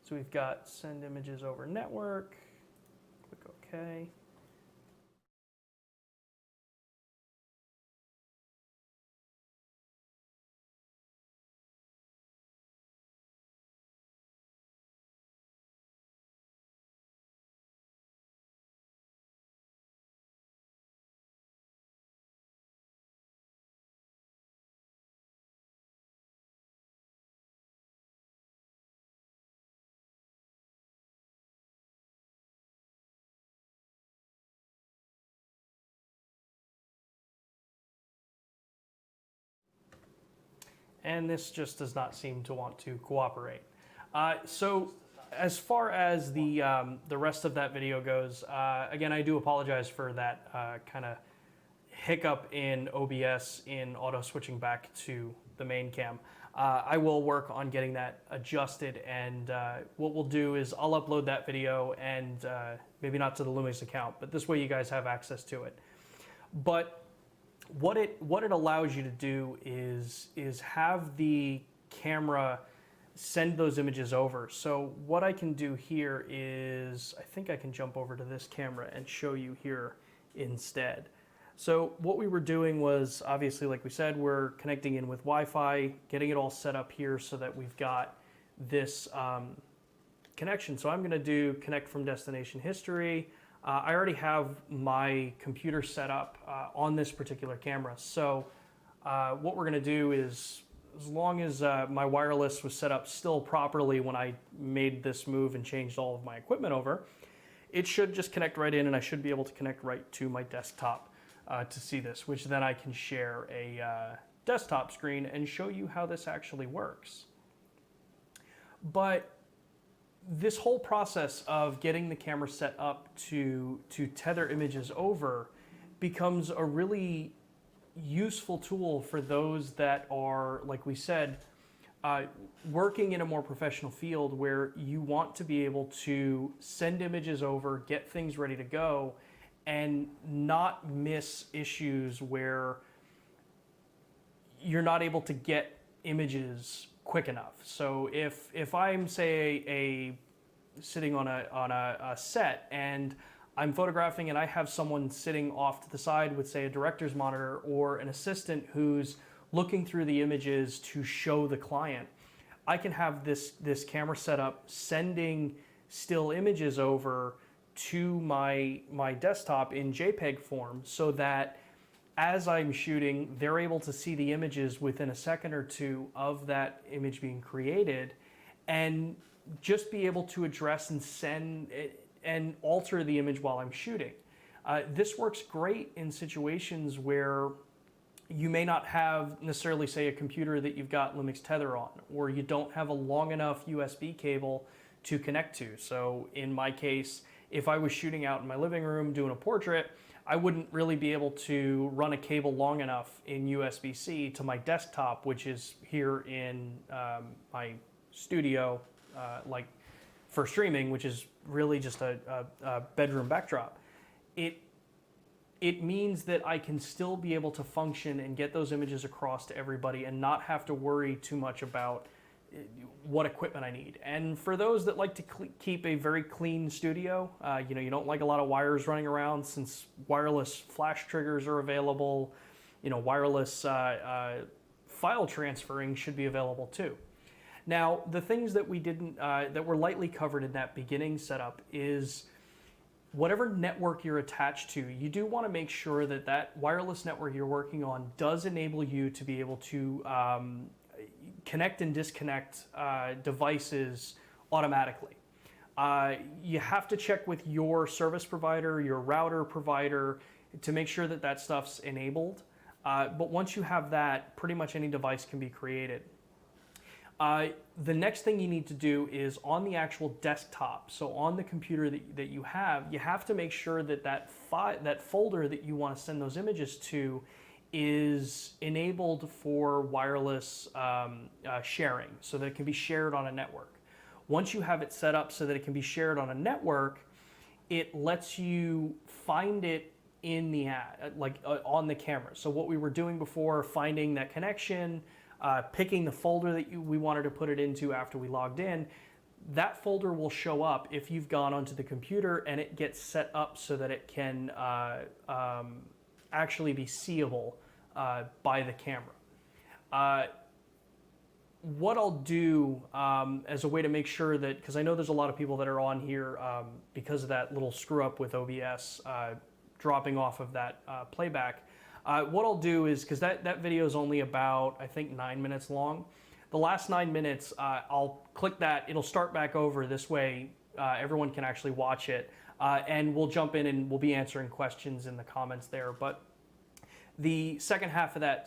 So we've got send images over network, click OK. and this just does not seem to want to cooperate. So as far as the rest of that video goes, again, I do apologize for that kind of hiccup in OBS in auto switching back to the main cam. I will work on getting that adjusted, and what we'll do is I'll upload that video, and maybe not to the Lumix account, but this way you guys have access to it. But what it allows you to do is have the camera send those images over. So what I can do here is, I think I can jump over to this camera and show you here instead. So what we were doing was, obviously, like we said, we're connecting in with Wi-Fi, getting it all set up here so that we've got this connection. So I'm going to do connect from destination history. I already have my computer set up on this particular camera. So what we're going to do is, as long as my wireless was set up still properly when I made this move and changed all of my equipment over, it should just connect right in, and I should be able to connect right to my desktop to see this, which then I can share a desktop screen and show you how this actually works. But this whole process of getting the camera set up to tether images over becomes a really useful tool for those that are, like we said, working in a more professional field where you want to be able to send images over, get things ready to go, and not miss issues where you're not able to get images quick enough. So if I'm, say, sitting on a set and I'm photographing and I have someone sitting off to the side with, say, a director's monitor or an assistant who's looking through the images to show the client, I can have this camera set up sending still images over to my desktop in JPEG form, so that as I'm shooting, they're able to see the images within a second or two of that image being created, and just be able to address and send and alter the image while I'm shooting. This works great in situations where you may not have necessarily, say, a computer that you've got Lumix tether on, or you don't have a long enough USB cable to connect to. So in my case, if I was shooting out in my living room doing a portrait, I wouldn't really be able to run a cable long enough in USB-C to my desktop, which is here in my studio, like for streaming, which is really just a bedroom backdrop. It means that I can still be able to function and get those images across to everybody and not have to worry too much about what equipment I need. And for those that like to keep a very clean studio, you don't like a lot of wires running around, since wireless flash triggers are available, wireless file transferring should be available too. Now, the things that we didn't, that were lightly covered in that beginning setup is whatever network you're attached to, you do want to make sure that that wireless network you're working on does enable you to be able to connect and disconnect devices automatically. You have to check with your service provider, your router provider, to make sure that that stuff's enabled. But once you have that, pretty much any device can be created. The next thing you need to do is on the actual desktop, so on the computer that you have to make sure that that folder that you want to send those images to is enabled for wireless sharing, so that it can be shared on a network. Once you have it set up so that it can be shared on a network, it lets you find it in the on the camera. So what we were doing before, finding that connection, picking the folder that we wanted to put it into after we logged in, that folder will show up if you've gone onto the computer and it gets set up so that it can actually be seeable by the camera. What I'll do as a way to make sure that, because I know there's a lot of people that are on here because of that little screw up with OBS dropping off of that playback, what I'll do is, because that video is only about, I think, 9 minutes long, the last 9 minutes, I'll click that, it'll start back over. This way everyone can actually watch it, and we'll jump in and we'll be answering questions in the comments there. But The second half of that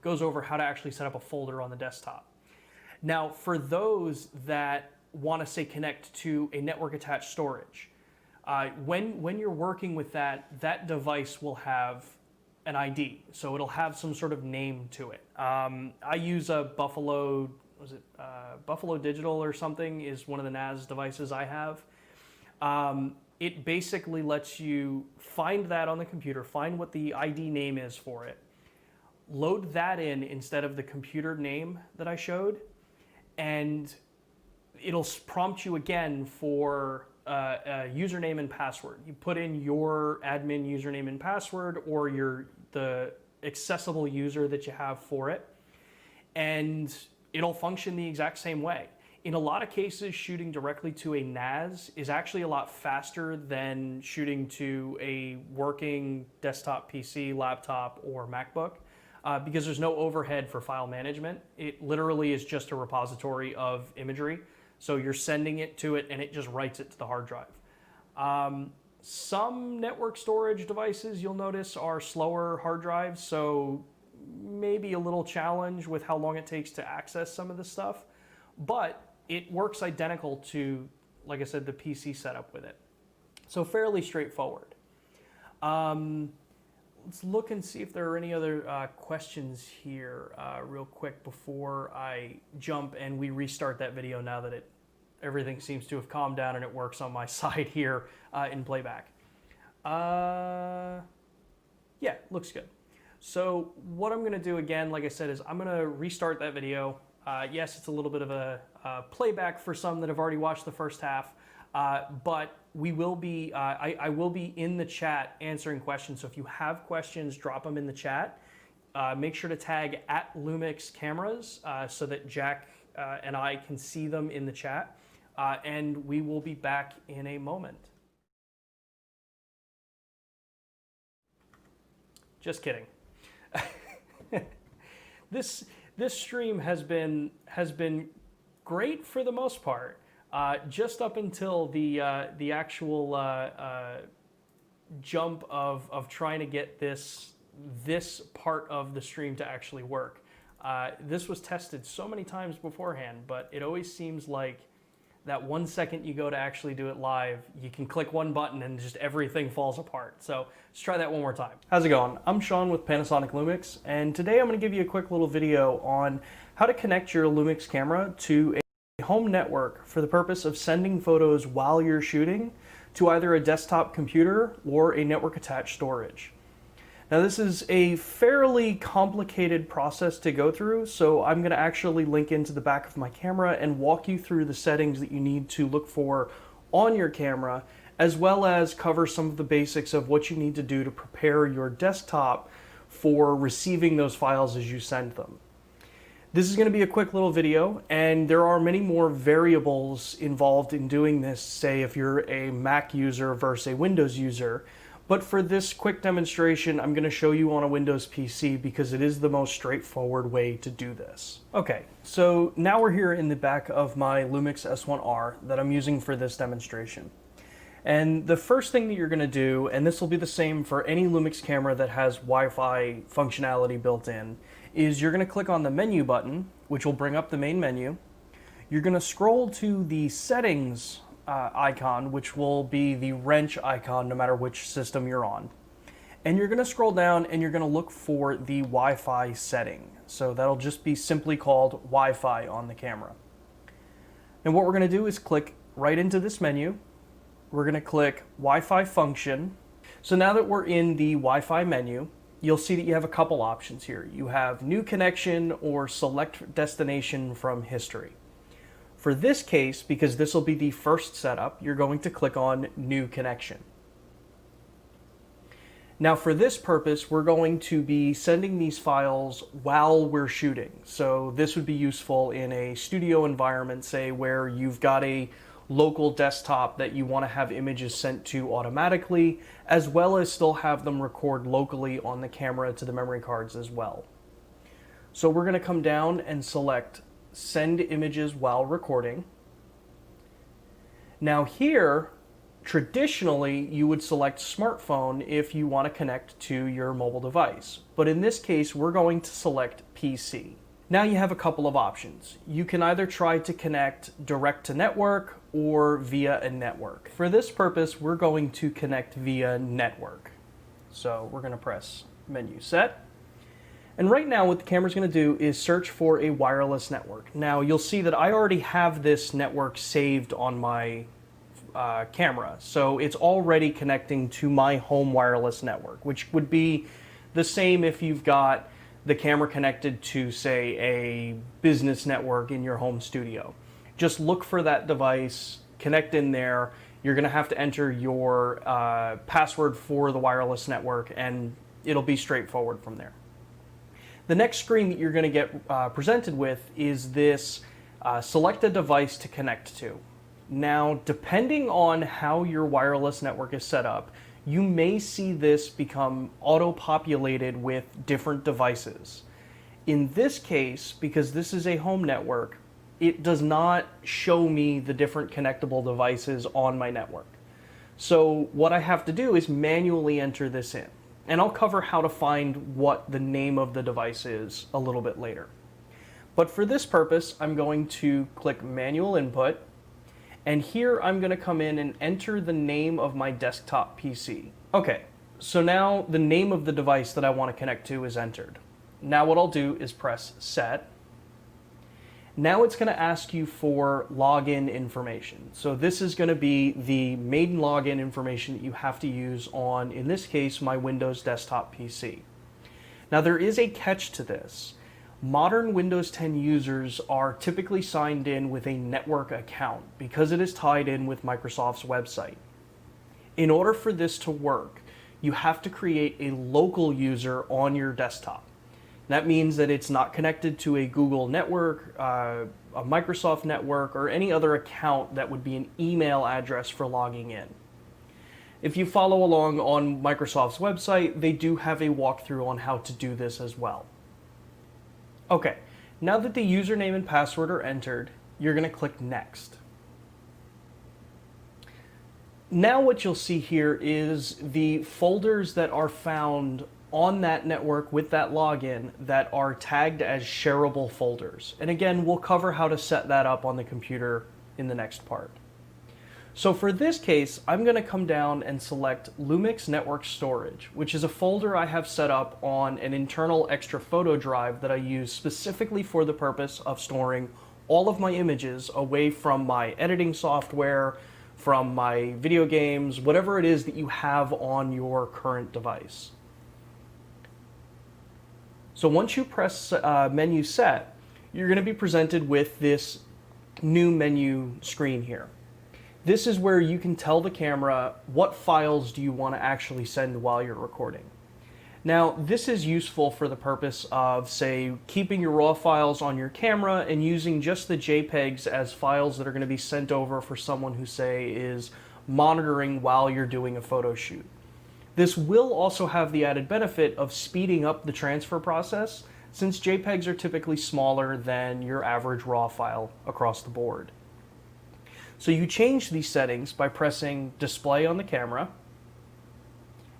goes over how to actually set up a folder on the desktop. Now, for those that want to say connect to a network attached storage, when you're working with that device will have an ID, so it'll have some sort of name to it. I use a Buffalo Digital or something is one of the NAS devices I have. It basically lets you find that on the computer, find what the ID name is for it, load that in instead of the computer name that I showed, and it'll prompt you again for a username and password. You put in your admin username and password or the accessible user that you have for it, and it'll function the exact same way. In a lot of cases, shooting directly to a NAS is actually a lot faster than shooting to a working desktop PC, laptop, or MacBook because there's no overhead for file management. It literally is just a repository of imagery. So you're sending it to it and it just writes it to the hard drive. Some network storage devices you'll notice are slower hard drives, so maybe a little challenge with how long it takes to access some of this stuff, but it works identical to, like I said, the PC setup with it. So fairly straightforward. Let's look and see if there are any other questions here real quick before I jump and we restart that video now that everything seems to have calmed down and it works on my side here in playback. Yeah, looks good. So what I'm gonna do again, like I said, is I'm gonna restart that video. Yes, it's a little bit of a playback for some that have already watched the first half, but we will be, I will be in the chat answering questions. So if you have questions, drop them in the chat. Make sure to tag @Lumix cameras so that Jack and I can see them in the chat. And we will be back in a moment. Just kidding. This stream has been great for the most part, just up until the actual jump of trying to get this part of the stream to actually work. This was tested so many times beforehand, but it always seems like that 1 second you go to actually do it live, you can click one button and just everything falls apart. So let's try that one more time. How's it going? I'm Sean with Panasonic Lumix, and today I'm going to give you a quick little video on how to connect your Lumix camera to a home network for the purpose of sending photos while you're shooting to either a desktop computer or a network attached storage. Now this is a fairly complicated process to go through, so I'm going to actually link into the back of my camera and walk you through the settings that you need to look for on your camera, as well as cover some of the basics of what you need to do to prepare your desktop for receiving those files as you send them. This is going to be a quick little video, and there are many more variables involved in doing this, say if you're a Mac user versus a Windows user. But for this quick demonstration, I'm going to show you on a Windows PC because it is the most straightforward way to do this. Okay, so now we're here in the back of my Lumix S1R that I'm using for this demonstration. And the first thing that you're going to do, and this will be the same for any Lumix camera that has Wi-Fi functionality built in, is you're going to click on the menu button, which will bring up the main menu. You're going to scroll to the settings icon, which will be the wrench icon no matter which system you're on. And you're going to scroll down and you're going to look for the Wi-Fi setting. So that'll just be simply called Wi-Fi on the camera. And what we're going to do is click right into this menu. We're going to click Wi-Fi function. So now that we're in the Wi-Fi menu, you'll see that you have a couple options here. You have new connection or select destination from history. For this case, because this will be the first setup, you're going to click on New Connection. Now for this purpose, we're going to be sending these files while we're shooting. So this would be useful in a studio environment, say, where you've got a local desktop that you want to have images sent to automatically, as well as still have them record locally on the camera to the memory cards as well. So we're going to come down and select Send Images While Recording. Now here, Traditionally, you would select smartphone if you want to connect to your mobile device, but in this case, we're going to select PC. Now you have a couple of options. You can either try to connect direct to network or via a network. For this purpose, we're going to connect via network. So we're going to press menu set. And right now what the camera's going to do is search for a wireless network. Now you'll see that I already have this network saved on my camera. So it's already connecting to my home wireless network, which would be the same if you've got the camera connected to, say, a business network in your home studio. Just look for that device, connect in there. You're going to have to enter your password for the wireless network, and it'll be straightforward from there. The next screen that you're going to get presented with is this select a device to connect to. Now, depending on how your wireless network is set up, you may see this become auto-populated with different devices. In this case, because this is a home network, it does not show me the different connectable devices on my network. So what I have to do is manually enter this in. And I'll cover how to find what the name of the device is a little bit later. But for this purpose, I'm going to click Manual Input. And here I'm going to come in and enter the name of my desktop PC. Okay, so now the name of the device that I want to connect to is entered. Now what I'll do is press Set. Now it's going to ask you for login information. So this is going to be the main login information that you have to use on, in this case, my Windows desktop PC. Now there is a catch to this. Modern Windows 10 users are typically signed in with a network account because it is tied in with Microsoft's website. In order for this to work, you have to create a local user on your desktop. That means that it's not connected to a Google network, a Microsoft network, or any other account that would be an email address for logging in. If you follow along on Microsoft's website, they do have a walkthrough on how to do this as well. Okay, now that the username and password are entered, you're going to click Next. Now what you'll see here is the folders that are found on that network with that login that are tagged as shareable folders. And again, we'll cover how to set that up on the computer in the next part. So for this case, I'm going to come down and select Lumix Network Storage, which is a folder I have set up on an internal extra photo drive that I use specifically for the purpose of storing all of my images away from my editing software, from my video games, whatever it is that you have on your current device. So once you press menu set, you're going to be presented with this new menu screen here. This is where you can tell the camera what files do you want to actually send while you're recording. Now, this is useful for the purpose of, say, keeping your RAW files on your camera and using just the JPEGs as files that are going to be sent over for someone who, say, is monitoring while you're doing a photo shoot. This will also have the added benefit of speeding up the transfer process, since JPEGs are typically smaller than your average RAW file across the board. So you change these settings by pressing Display on the camera.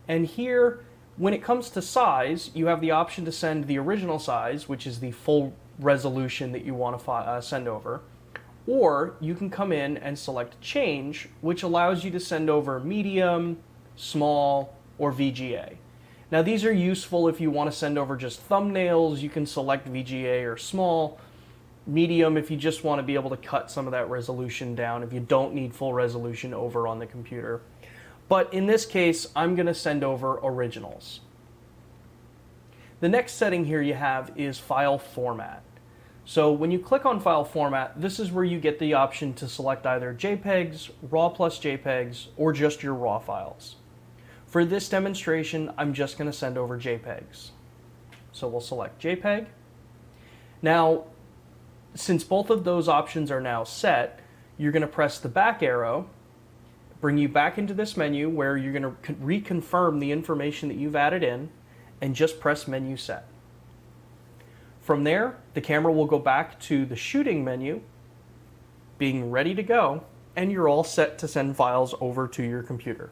And here, when it comes to size, you have the option to send the original size, which is the full resolution that you want to send over. Or you can come in and select Change, which allows you to send over medium, small, or VGA. Now these are useful if you want to send over just thumbnails. You can select VGA or small. Medium if you just want to be able to cut some of that resolution down if you don't need full resolution over on the computer. But in this case, I'm going to send over originals. The next setting here you have is file format. So when you click on file format, this is where you get the option to select either JPEGs, RAW plus JPEGs, or just your RAW files. For this demonstration, I'm just going to send over JPEGs. So we'll select JPEG. Now, since both of those options are now set, you're going to press the back arrow, bring you back into this menu where you're going to reconfirm the information that you've added in, and just press menu set. From there, the camera will go back to the shooting menu, being ready to go, and you're all set to send files over to your computer.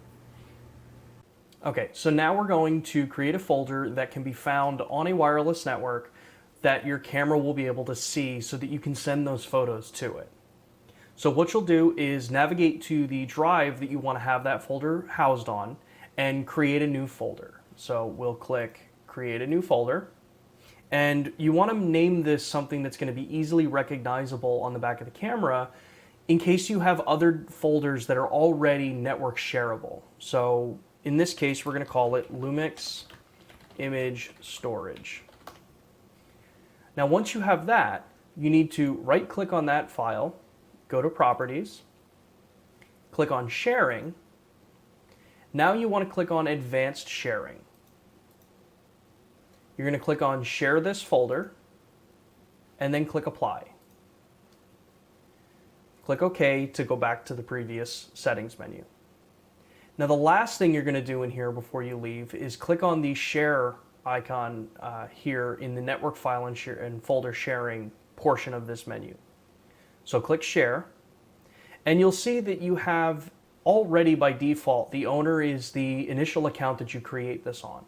Okay, so now we're going to create a folder that can be found on a wireless network that your camera will be able to see so that you can send those photos to it. So what you'll do is navigate to the drive that you want to have that folder housed on and create a new folder. So we'll click create a new folder, and you want to name this something that's going to be easily recognizable on the back of the camera in case you have other folders that are already network shareable. So in this case, we're going to call it Lumix image storage. Now, once you have that, you need to right click on that file, go to properties, click on sharing. Now you want to click on advanced sharing. You're going to click on share this folder and then click apply. Click OK to go back to the previous settings menu. Now the last thing you're going to do in here before you leave is click on the share icon here in the network file and folder sharing portion of this menu. So click share, and you'll see that you have already by default, the owner is the initial account that you create this on.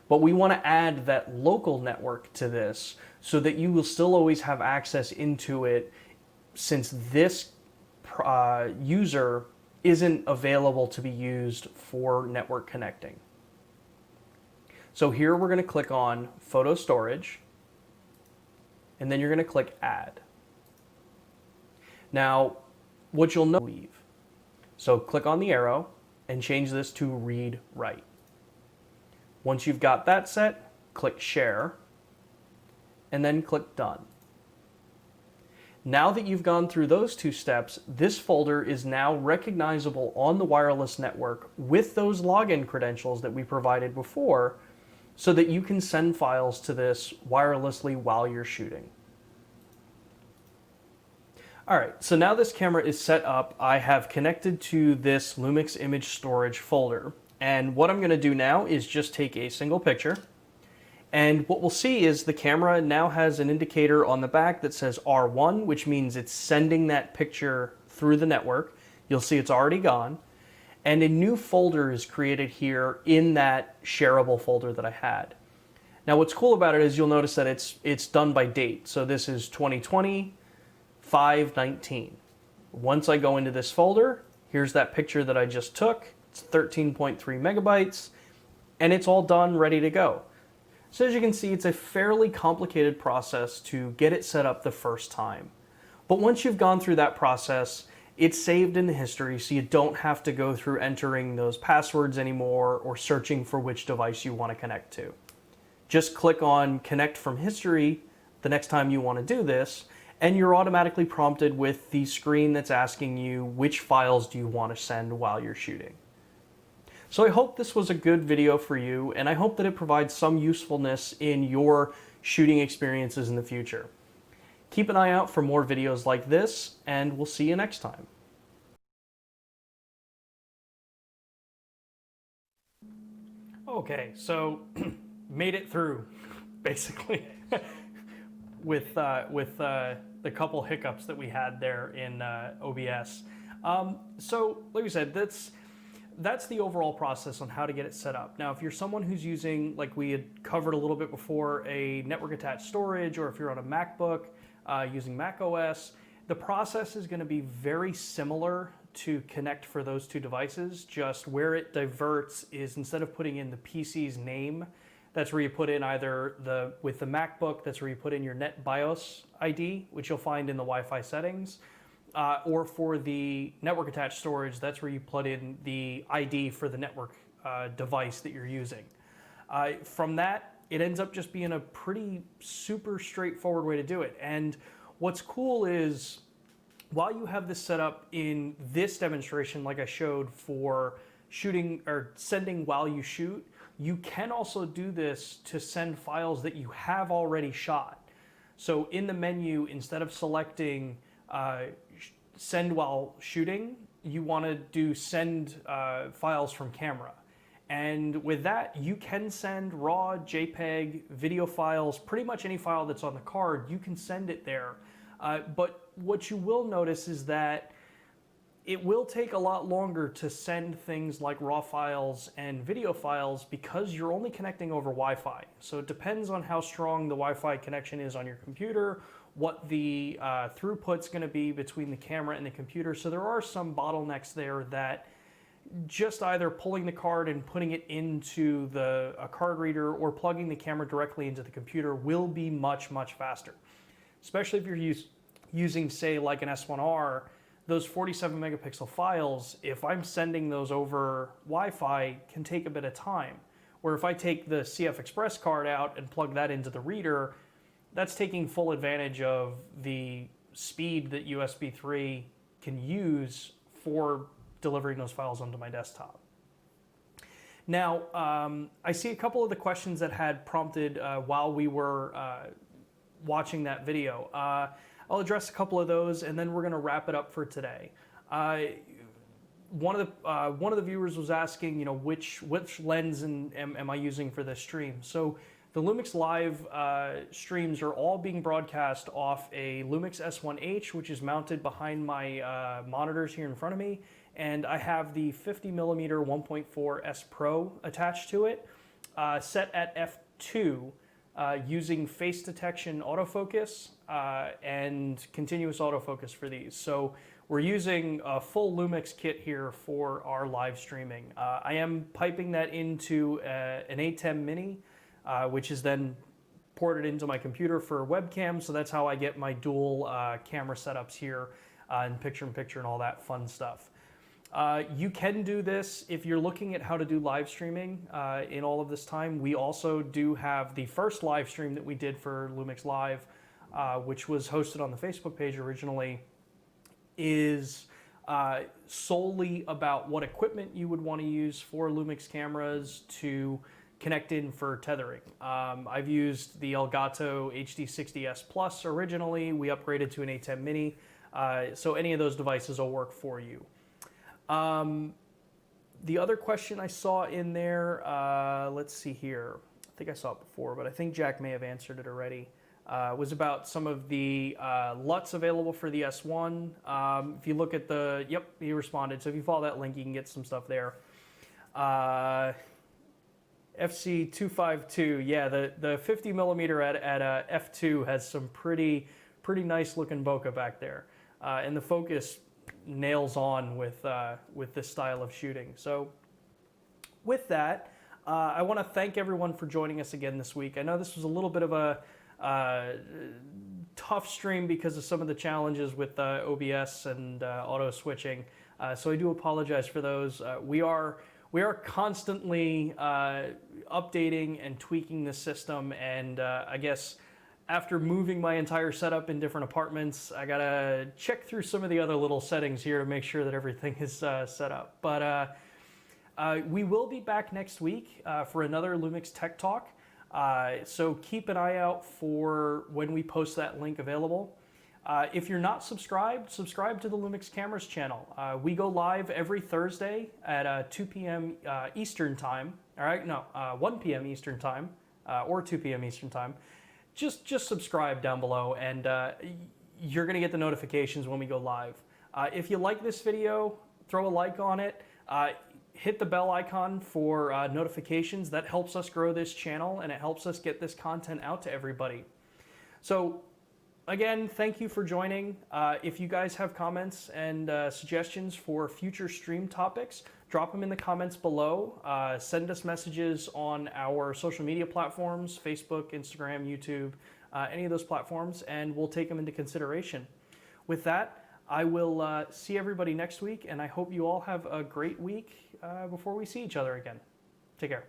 But we want to add that local network to this so that you will still always have access into it, since this user isn't available to be used for network connecting. So here we're going to click on photo storage, and then you're going to click add. Now, what you'll know, leave. So click on the arrow and change this to read write. Once you've got that set, click share, and then click done. Now that you've gone through those two steps, this folder is now recognizable on the wireless network with those login credentials that we provided before, so that you can send files to this wirelessly while you're shooting. All right, so now this camera is set up. I have connected to this Lumix image storage folder. And what I'm going to do now is just take a single picture. And what we'll see is the camera now has an indicator on the back that says R1, which means it's sending that picture through the network. You'll see it's already gone. And a new folder is created here in that shareable folder that I had. Now what's cool about it is you'll notice that it's done by date. So this is 2020, 5/19. Once I go into this folder, here's that picture that I just took. It's 13.3 megabytes, and it's all done, ready to go. So as you can see, it's a fairly complicated process to get it set up the first time. But once you've gone through that process, it's saved in the history, so you don't have to go through entering those passwords anymore or searching for which device you want to connect to. Just click on Connect from History the next time you want to do this, and you're automatically prompted with the screen that's asking you which files do you want to send while you're shooting. So I hope this was a good video for you, and I hope that it provides some usefulness in your shooting experiences in the future. Keep an eye out for more videos like this, and we'll see you next time. Okay, so made it through, basically, with the couple hiccups that we had there in OBS. So, like we said, that's the overall process on how to get it set up. Now, if you're someone who's using, like we had covered a little bit before, a network attached storage, or if you're on a MacBook using Mac OS, the process is going to be very similar to connect for those two devices. Just where it diverts is, instead of putting in the PC's name, that's where you put in either with the MacBook, that's where you put in your NetBIOS ID, which you'll find in the Wi-Fi settings. Or for the network attached storage, that's where you put in the ID for the network device that you're using. From that, it ends up just being a pretty super straightforward way to do it. And what's cool is, while you have this set up in this demonstration, like I showed for shooting or sending while you shoot, you can also do this to send files that you have already shot. So in the menu, instead of selecting send while shooting, you want to do send files from camera. And with that, you can send RAW, JPEG, video files, pretty much any file that's on the card, you can send it there. But what you will notice is that it will take a lot longer to send things like raw files and video files because you're only connecting over Wi-Fi. So it depends on how strong the Wi-Fi connection is on your computer, what the throughput's going to be between the camera and the computer. So there are some bottlenecks there that just either pulling the card and putting it into a card reader or plugging the camera directly into the computer will be much, much faster. Especially if you're using, say, like an S1R, those 47 megapixel files, if I'm sending those over Wi-Fi, can take a bit of time. Where if I take the CF Express card out and plug that into the reader, that's taking full advantage of the speed that USB 3 can use for delivering those files onto my desktop. Now, I see a couple of the questions that had prompted while we were watching that video. I'll address a couple of those, and then we're going to wrap it up for today. One of the viewers was asking, you know, which lens am I using for this stream? So the Lumix Live streams are all being broadcast off a Lumix S1H, which is mounted behind my monitors here in front of me, and I have the 50mm 1.4 S Pro attached to it, set at f2. Using face detection autofocus and continuous autofocus for these. So we're using a full Lumix kit here for our live streaming. I am piping that into an A10 Mini, which is then ported into my computer for webcam. So that's how I get my dual camera setups here and picture-in-picture and all that fun stuff. You can do this if you're looking at how to do live streaming in all of this time. We also do have the first live stream that we did for Lumix Live, which was hosted on the Facebook page originally, is solely about what equipment you would want to use for Lumix cameras to connect in for tethering. I've used the Elgato HD60S Plus originally. We upgraded to an A10 Mini, so any of those devices will work for you. The other question I saw in there, let's see here. I think I saw it before, but I think Jack may have answered it already. Was about some of the LUTs available for the S1. If you look at the, yep, he responded. So if you follow that link, you can get some stuff there. FC252, yeah, the 50mm at f2 has some pretty nice looking bokeh back there, and the focus nails on with this style of shooting. So with that, I want to thank everyone for joining us again this week. I know this was a little bit of a tough stream because of some of the challenges with OBS and auto switching, so I do apologize for those. We are constantly updating and tweaking the system, and I guess after moving my entire setup in different apartments, I gotta check through some of the other little settings here to make sure that everything is set up. But we will be back next week for another Lumix Tech Talk. So keep an eye out for when we post that link available. If you're not subscribed, subscribe to the Lumix Cameras channel. We go live every Thursday at 2 p.m. Eastern Time. All right, no, 1 p.m. Eastern Time or 2 p.m. Eastern Time. Just subscribe down below, and you're going to get the notifications when we go live. If you like this video, throw a like on it. Hit the bell icon for notifications. That helps us grow this channel, and it helps us get this content out to everybody. So again, thank you for joining. If you guys have comments and suggestions for future stream topics, drop them in the comments below. Send us messages on our social media platforms, Facebook, Instagram, YouTube, any of those platforms, and we'll take them into consideration. With that, I will see everybody next week, and I hope you all have a great week before we see each other again. Take care.